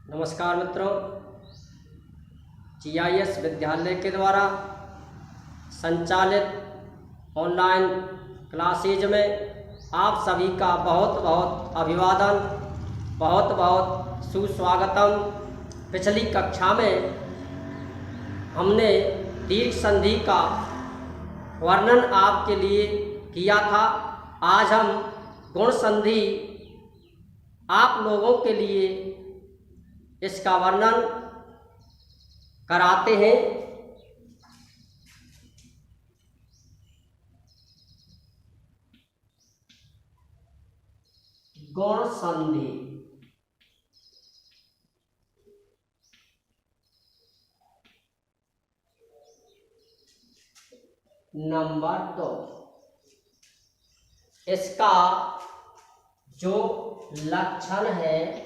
नमस्कार मित्रों, GIS विद्यालय के द्वारा संचालित ऑनलाइन क्लासेज में आप सभी का बहुत बहुत अभिवादन, बहुत बहुत सुस्वागतम। पिछली कक्षा में हमने दीर्घ संधि का वर्णन आपके लिए किया था। आज हम गुण संधि आप लोगों के लिए इसका वर्णन कराते हैं। गुण संधि नंबर 2, इसका जो लक्षण है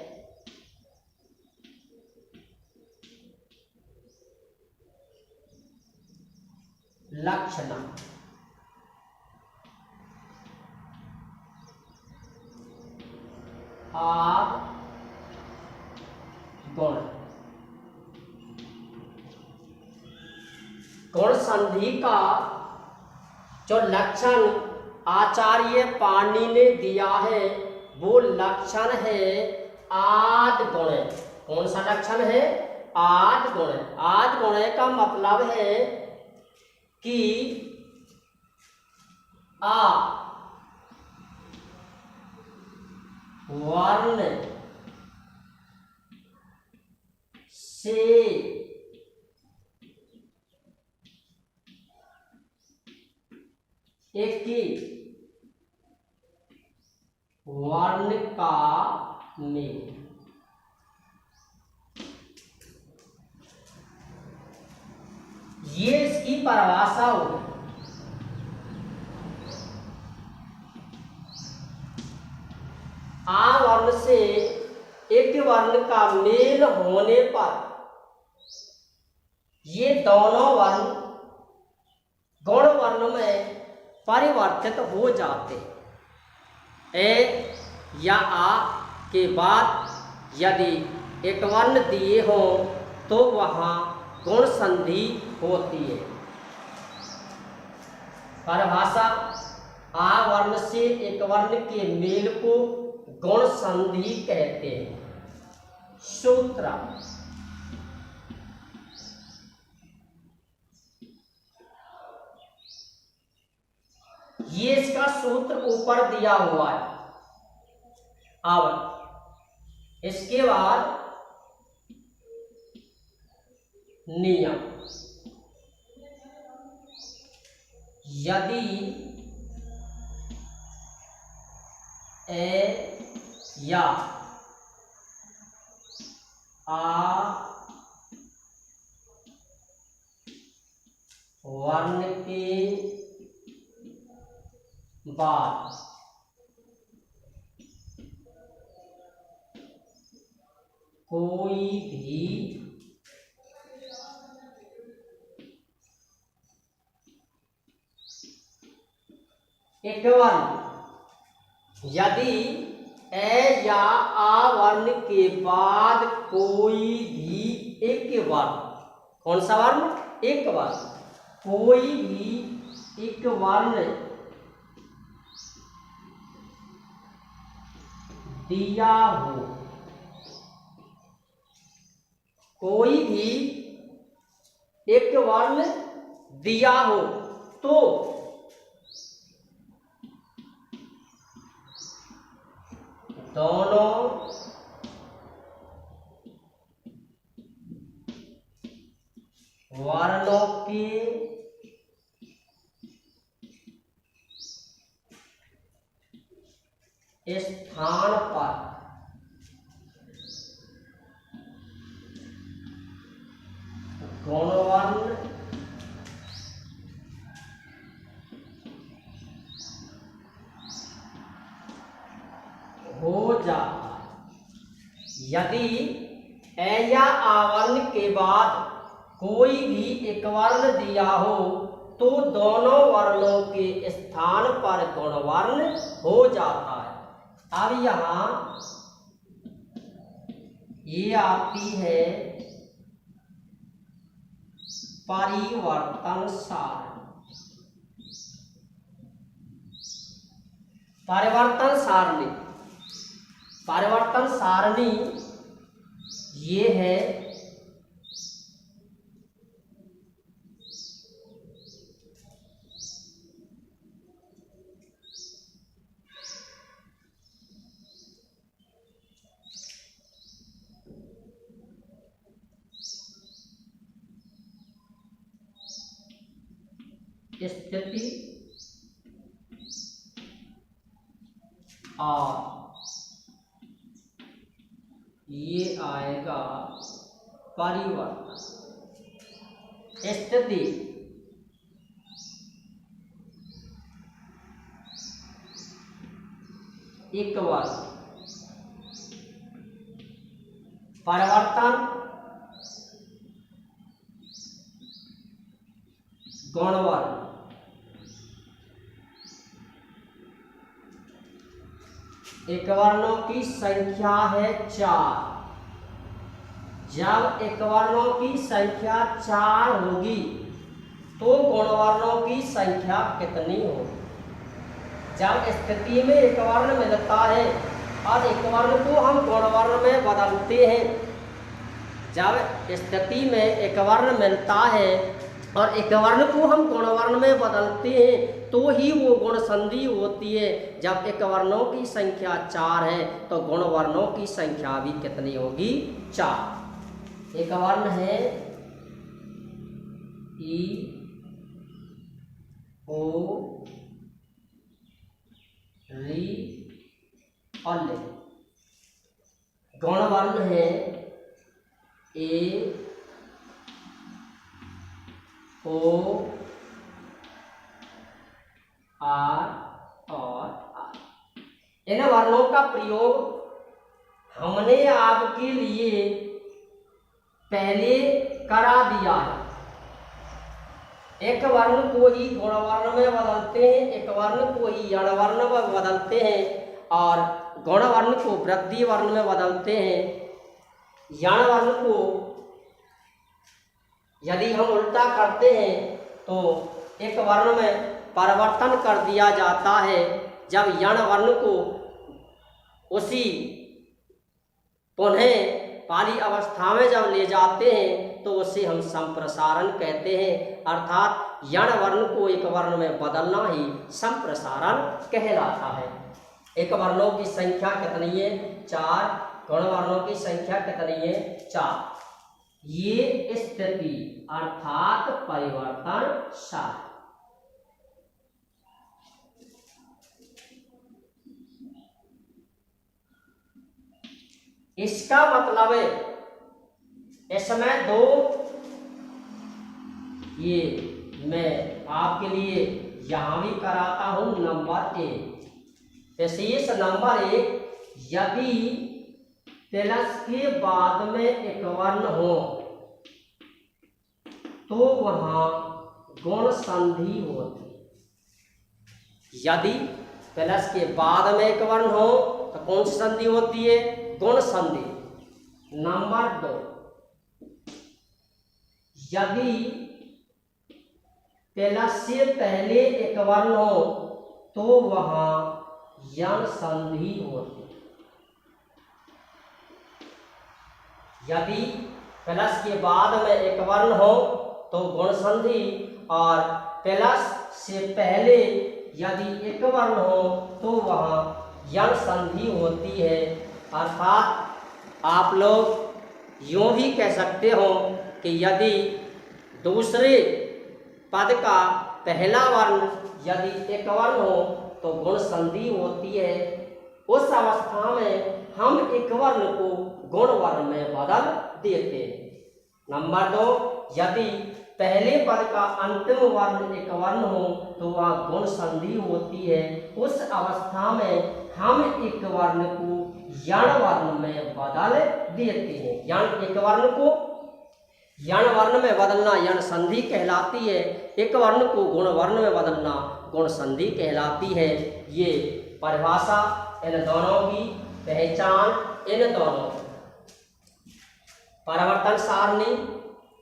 लक्षण और गुण। गुण संधि का जो लक्षण आचार्य पाणिनि ने दिया है वो लक्षण है आद गुण। कौन सा लक्षण है? आद गुण। आद गुण का मतलब है कि आ वर्ण से एक ही वर्ण का मेल। ये इसकी परिभाषा होगी। आ वर्ण से एक वर्ण का मेल होने पर ये दोनों वर्ण गुण वर्ण में परिवर्तित हो जाते। ए या आ के बाद यदि एक वर्ण दिए हों तो वहां गुण संधि होती है। परिभाषा: आ वर्ण से एक वर्ण के मेल को गुण संधि कहते हैं। सूत्र: ये इसका सूत्र ऊपर दिया हुआ है। अब इसके बाद नियम: यदि ए या आ वर्ण के बाद कोई भी एक वर्ण, यदि ए या आ वर्ण के बाद कोई भी एक वर्ण, कौन सा वर्ण? एक वर्ण, कोई भी एक वर्ण दिया हो, कोई भी एक वर्ण दिया हो तो दोनों वर्णों के स्थान पर गुणवर्ण हो जाता है। यदि ए या आ वर्ण के बाद कोई भी एक वर्ण दिया हो तो दोनों वर्णों के स्थान पर गुणवर्ण हो जाता है। अब यहाँ ये आती है परिवर्तन सारणी। परिवर्तन सारणी, परिवर्तन सारणी ये है स्थिति और ये आएगा परिवर्तन। स्थिति इक्वल परिवर्तन गुणवर्ण। एकवर्णों की संख्या है 4। जब एकवर्णों की संख्या 4 होगी तो गुणवर्णों की संख्या कितनी होगी? जब स्थिति में एकवर्ण मिलता है और एकवर्ण को हम गुणवर्ण में बदलते हैं, जब स्थिति में एकवर्ण मिलता है और एकवर्ण को हम गुणवर्ण में बदलते हैं तो ही वो गुण संधि होती है। जब एकवर्णों की संख्या 4 है तो गुणवर्णों की संख्या भी कितनी होगी? 4। एकवर्ण है ई ओ री और ले। गुणवर्ण है ए ओ आर और आर। इन वर्णों का प्रयोग हमने आपके लिए पहले करा दिया है। एक वर्ण को ही गुणवर्ण में बदलते हैं, एक वर्ण को ही यणवर्ण में बदलते हैं और गुणवर्ण को वृद्धि वर्ण में बदलते हैं। यण वर्ण को यदि हम उल्टा करते हैं तो एक वर्ण में परिवर्तन कर दिया जाता है। जब यण वर्ण को उसी पुनः पाली अवस्था में जब ले जाते हैं तो उसे हम संप्रसारण कहते हैं। अर्थात यण वर्ण को एक वर्ण में बदलना ही संप्रसारण कहलाता है। एक वर्णों की संख्या कितनी है? 4। गुण वर्णों की संख्या कितनी है? 4। ये स्थिति अर्थात परिवर्तन सारणी। इसका मतलब है इसमें 2 ये मैं आपके लिए यहां भी कराता हूं। नंबर 1 विशेष नंबर 1, यदि प्लस के बाद में एक वर्ण हो तो वहां गुण संधि होती। यदि प्लस के बाद में एक वर्ण हो तो कौन सी संधि होती है? गुण संधि। नंबर 2, यदि प्लस से पहले एक वर्ण हो तो वहां यण संधि होती। यदि प्लस के बाद में एक वर्ण हो तो गुण संधि और प्लस से पहले यदि एक वर्ण हो तो वहां यण संधि होती है। अर्थात आप लोग यूं भी कह सकते हो कि यदि दूसरे पद का पहला वर्ण यदि एक वर्ण हो तो गुण संधि होती है। उस अवस्था में हम एक वर्ण को गुण वर्ण में बदल देते हैं। नंबर 2, यदि पहले पद का अंतिम वर्ण एक वर्ण हो तो वह गुण संधि होती है। उस अवस्था में हम एक वर्ण को यण वर्ण में बदल देते हैं। यण एक वर्ण को यण वर्ण में बदलना यण संधि कहलाती है। एक वर्ण को गुण वर्ण में बदलना गुण संधि कहलाती है। ये परिभाषा इन दोनों की पहचान इन दोनों परिवर्तन सारणी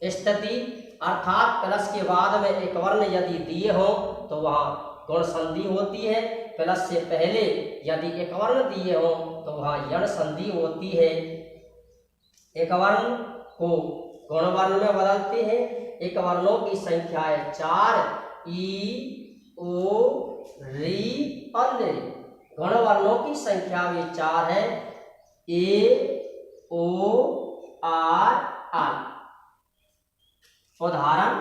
स्थिति अर्थात प्लस के बाद में एक वर्ण यदि दिए हो तो वहाँ गुण संधि होती है। प्लस से पहले यदि एक वर्ण दिए हो तो वहाँ यण संधि होती है। एक वर्ण को गुण वर्ण में बदलते हैं। एक वर्णों की संख्या है 4 ई ओ री और ले। गुण वर्णों की संख्या भी 4 है ए ओ आर आर। उदाहरण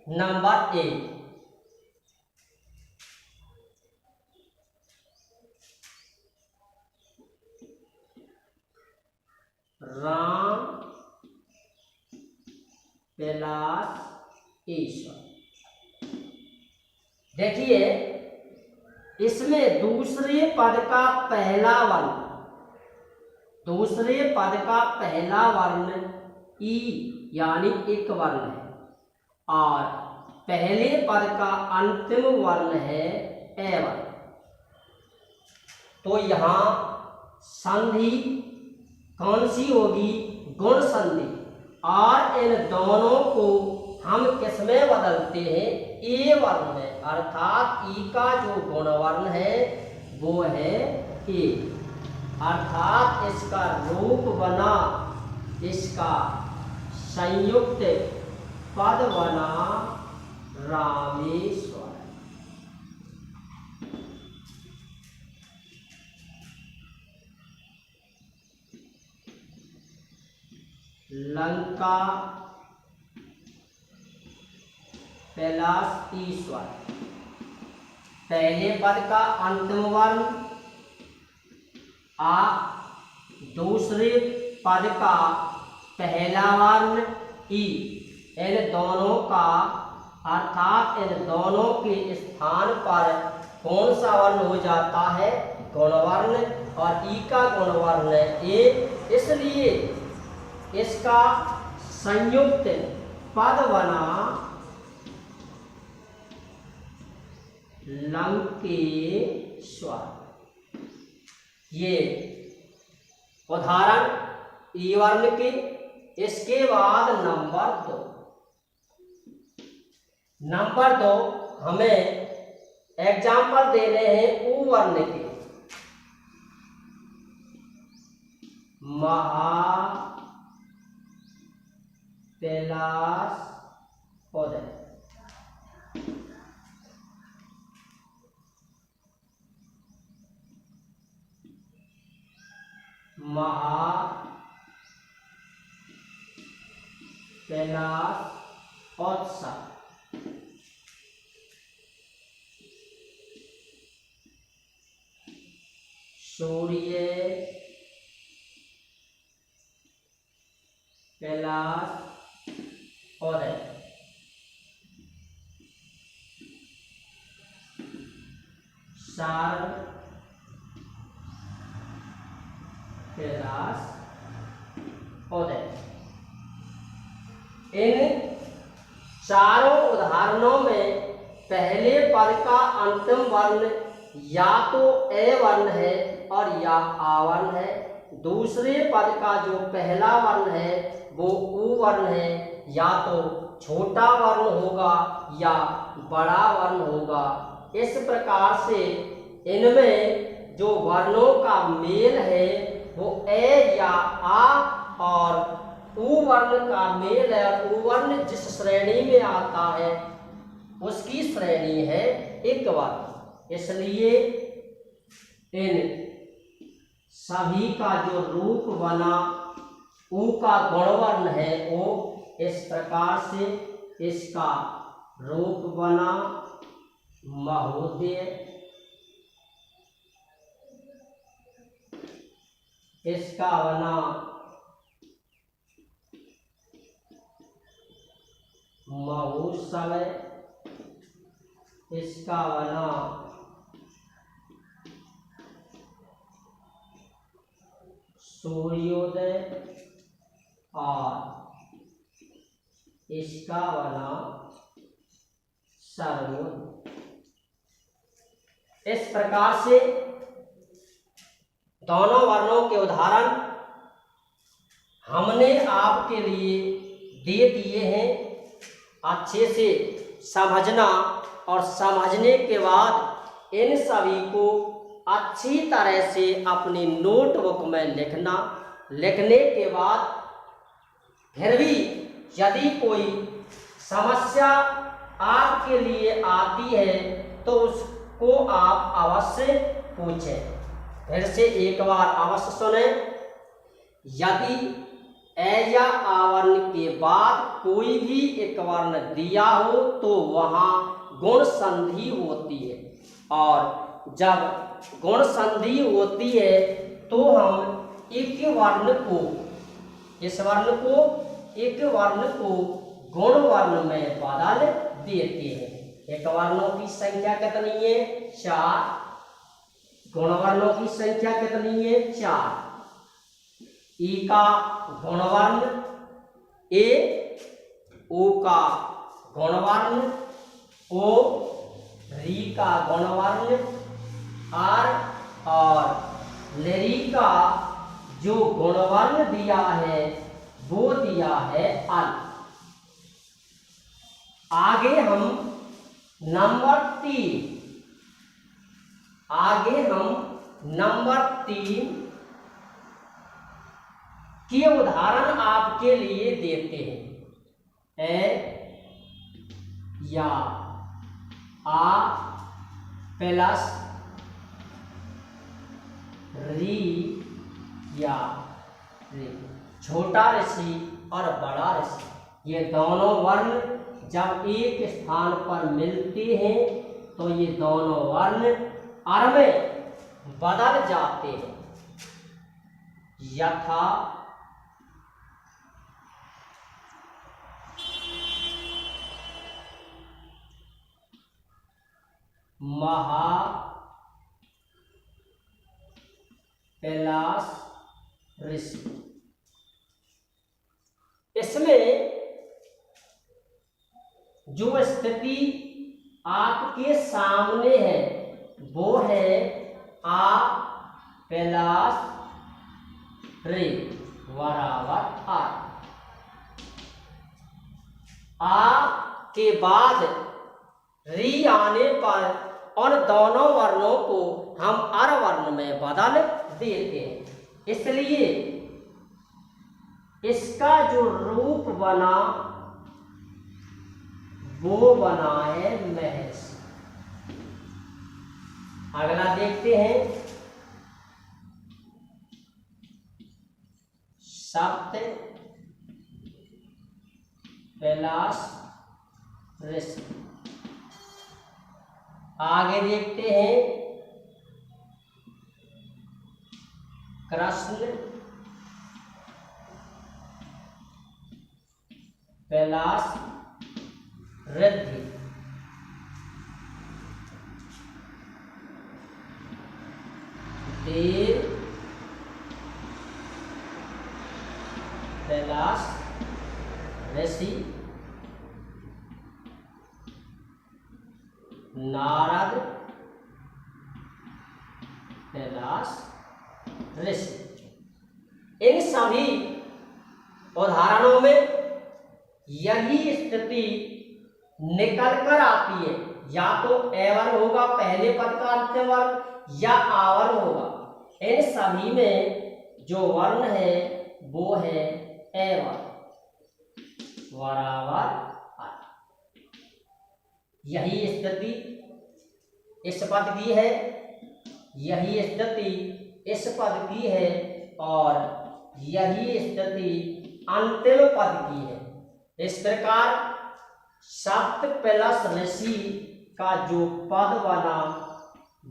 नंबर 1 राम कैलाश ईश्वर। देखिए इसमें दूसरे पद का पहला वर्ण ई यानी एक वर्ण है और पहले पद का अंतिम वर्ण है ए वर्ण। तो यहाँ संधि कौन सी होगी? गुण संधि। और इन दोनों को हम किस में बदलते हैं? ए वर्ण में। अर्थात ई का जो गुण वर्ण है वो है ए। अर्थात इसका रूप बना, इसका संयुक्त पद बना रामेश्वर। लंका कैलाश ईश्वर। पहले पद का अंतिम वर्ण आ, दूसरे पद का पहला वर्ण ई। इन दोनों का अर्थात इन दोनों के स्थान पर कौन सा वर्ण हो जाता है? गुण वर्ण। और ई का गुण वर्ण है ए, इसलिए इसका संयुक्त पद बना लंकेश्वर। ये उदाहरण ई वर्ण के। इसके बाद नंबर 2 हमें एग्जाम्पल देने हैं ऊ वर्ण के। महा कैलाश उदय। महा कैलाश उत्सव। सूर्य कैलाश उदय। शार्द कैलाश उदय। इन चारों उदाहरणों में पहले पद का अंतिम वर्ण या तो ए वर्ण है और या आ वर्ण है। दूसरे पद का जो पहला वर्ण है वो ऊ वर्ण है। या तो छोटा वर्ण होगा या बड़ा वर्ण होगा। इस प्रकार से इनमें जो वर्णों का मेल है वो ए या आ और ऊ वर्ण का मेल है। ऊ वर्ण जिस श्रेणी में आता है उसकी श्रेणी है एक वर्ण। इसलिए इन सभी का जो रूप बना ऊ का गुणवर्ण है वो इस प्रकार से इसका रूप बना महोदय। इसका बना महोत्सव। इसका बना सूर्योदय और इसका बना सर्वोच्च। इस प्रकार से दोनों वर्णों के उदाहरण हमने आपके लिए दे दिए हैं। अच्छे से समझना और समझने के बाद इन सभी को अच्छी तरह से अपनी नोटबुक में लिखना। लिखने के बाद फिर भी यदि कोई समस्या आपके लिए आती है तो उसको आप अवश्य पूछें। फिर से एक बार अवश्य सुने। यदि ए या आवर्ण के बाद कोई भी एक वर्ण दिया हो तो वहाँ गुण संधि होती है, और जब गुण संधि होती है तो हम एक वर्ण को, इस वर्ण को, एक वर्ण को गुण वर्ण में बदल देते हैं। एक वर्णों की संख्या कितनी है? 4। गुण वर्णों की संख्या कितनी है? 4। ई का गुणवर्ण ए, ओ का गुणवर्ण ओ, री का गुणवर्ण आर, और लेरी का जो गुणवर्ण दिया है वो दिया है अल। आगे हम नंबर 3 के उदाहरण आपके लिए देते हैं। ए या आ प्लस री या री। छोटा ऋषि और बड़ा ऋषि, ये दोनों वर्ण जब एक स्थान पर मिलते हैं तो ये दोनों वर्ण अर में बदल जाते हैं। यथा महा प्लस ऋषि। इसमें जो स्थिति आपके सामने है वो है आ प्लस रे बराबर आर। आ के बाद री आने पर उन दोनों वर्णों को हम अर वर्ण में बदल देते हैं। इसलिए इसका जो रूप बना वो बना है महर्षि। अगला देखते हैं। सप्त प्लस ऋषि। आगे देखते हैं कृष्ण प्लस ऋद्धि। देव प्लस ऋषि। नारद प्लस ऋषि। इन सभी उदाहरणों में यही स्थिति निकल कर आती है। या तो एवर्ण होगा पहले पद का अंतिम वर्ण या आवर्ण होगा। इन सभी में जो वर्ण है वो है एवर्ण बराबर। यही स्थिति इस पद की है, यही स्थिति इस पद की है, और यही स्थिति अंतिम पद की है। इस प्रकार सप्त प्लस ऋषि का जो पद बना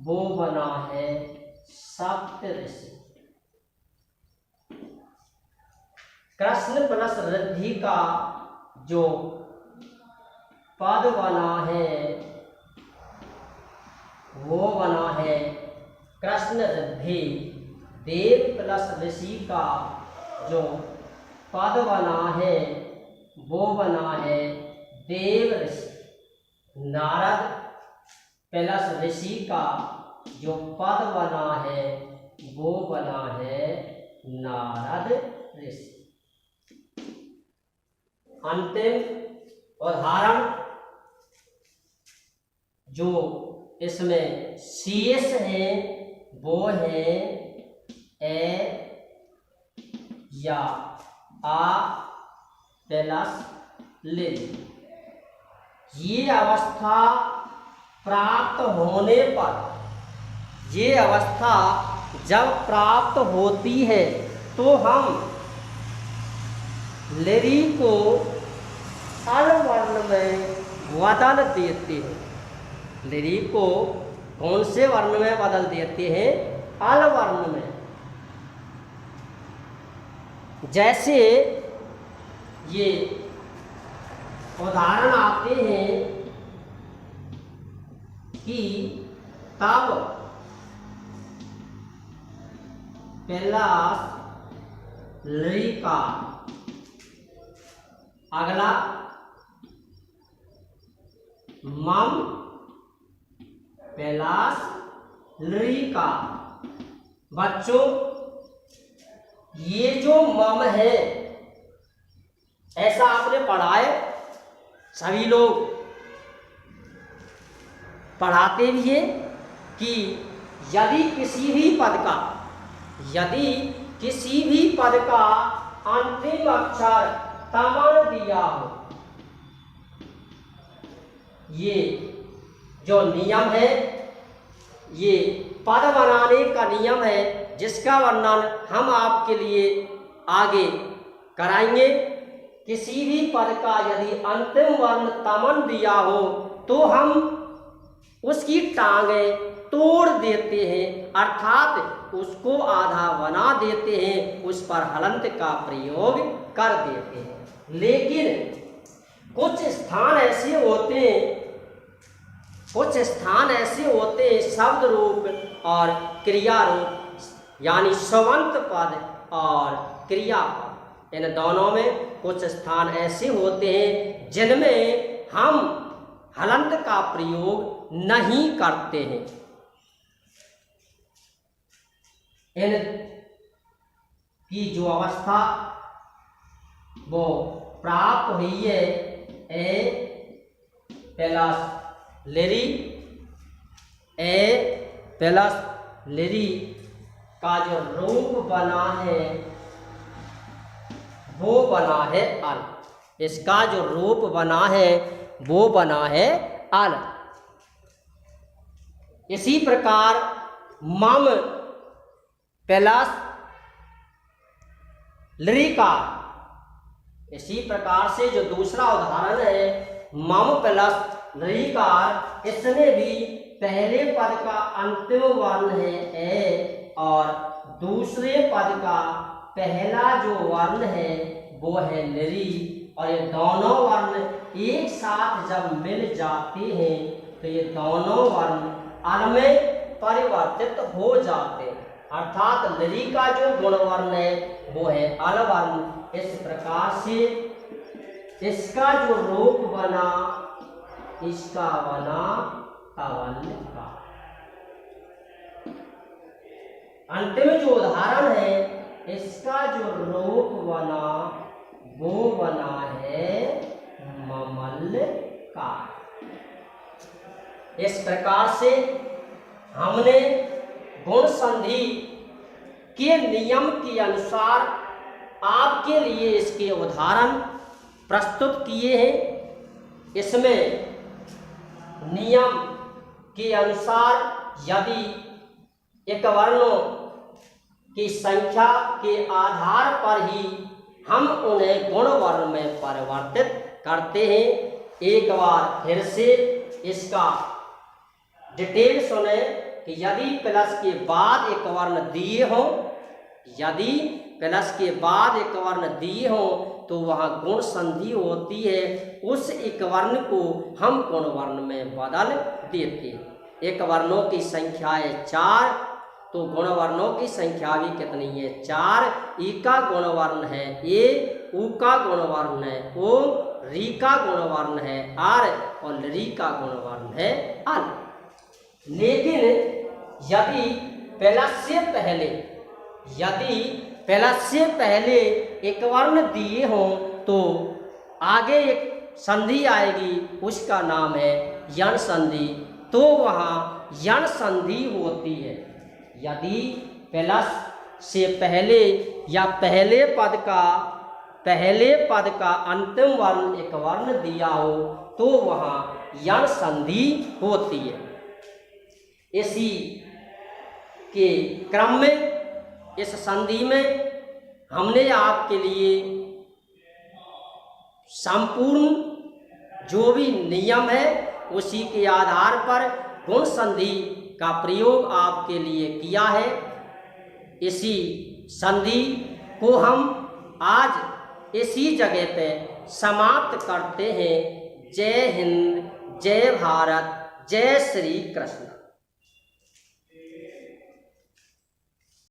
वो बना है सप्त ऋषि। कृष्ण प्लस ऋद्धि का जो पद बना है वो बना है कृष्ण ऋद्धि। देव प्लस ऋषि का जो पद बना है वो बना है देव ऋषि। नारद प्लस ऋषि का जो पद बना है वो बना है नारद ऋषि। अंतिम उदाहरण जो इसमें शेष है वो है ए या आ प्लस ले। ये अवस्था प्राप्त होने पर, ये अवस्था जब प्राप्त होती है तो हम लेरी को अल वर्ण में बदल देते हैं। लेरी को कौन से वर्ण में बदल देते हैं? अल वर्ण में। जैसे ये उदाहरण आते हैं कि तब पहला लरी का, अगला मम प्लस लरी का। बच्चों ये जो मम है, ऐसा आपने पढ़ा है, सभी लोग पढ़ाते भी हैं कि यदि किसी भी पद का अंतिम अक्षर तमन दिया हो, ये जो नियम है, ये पद बनाने का नियम है जिसका वर्णन हम आपके लिए आगे कराएंगे। किसी भी पद का यदि अंतिम वर्ण तमन दिया हो तो हम उसकी टांगें तोड़ देते हैं, अर्थात उसको आधा बना देते हैं, उस पर हलंत का प्रयोग कर देते हैं। लेकिन कुछ स्थान ऐसे होते हैं शब्द रूप और क्रिया रूप, यानी स्वंत पद और क्रियापद, इन दोनों में कुछ स्थान ऐसे होते हैं जिनमें हम हलंत का प्रयोग नहीं करते हैं। इन की जो अवस्था वो प्राप्त हुई है ए प्लस लेरी, ए प्लस लेरी का जो रूप बना है वो बना है अल। इसका जो रूप बना है वो बना है अल। इसी प्रकार मम प्लस लृकार, इसी प्रकार से जो दूसरा उदाहरण है मम प्लस लृकार, इसमें भी पहले पद का अंतिम वर्ण है ए और दूसरे पद का पहला जो वर्ण है वो है लरी, और ये दोनों वर्ण एक साथ जब मिल जाते हैं तो ये दोनों वर्ण अल में परिवर्तित हो जाते हैं, अर्थात लरी का जो गुणवर्ण है वो है अल वर्ण। इस प्रकार से इसका जो रूप बना, इसका बना तवल का। अंतिम जो उदाहरण है इसका जो रूप बना वो बना है ममल का। इस प्रकार से हमने गुण संधि के नियम के अनुसार आपके लिए इसके उदाहरण प्रस्तुत किए हैं। इसमें नियम के अनुसार यदि एक वर्णों की संख्या के आधार पर ही हम उन्हें गुण वर्ण में परिवर्तित करते हैं। एक बार फिर से इसका डिटेल सुने कि यदि प्लस के बाद एक वर्ण दिए हों, यदि प्लस के बाद एक वर्ण दिए हों तो वहाँ गुण संधि होती है, उस एक वर्ण को हम गुण वर्ण में बदल देते हैं। एक वर्णों की संख्या है 4, तो गुण वर्णों की संख्या भी कितनी है 4। ई का गुण वर्ण है ए, उ का गुण वर्ण है ओ, री का गुण वर्ण है आर, और लरी का गुण वर्ण है अल। लेकिन यदि पहला से पहले एक वर्ण दिए हों तो आगे एक संधि आएगी, उसका नाम है यण संधि, तो वहाँ यण संधि होती है। यदि पहला से पहले या पहले पद का अंतिम वर्ण एक वर्ण दिया हो तो वहाँ यण संधि होती है। इसी के क्रम में इस संधि में हमने आपके लिए संपूर्ण जो भी नियम है उसी के आधार पर गुण संधि का प्रयोग आपके लिए किया है। इसी संधि को हम आज इसी जगह पे समाप्त करते हैं। जय हिंद, जय भारत, जय श्री कृष्ण।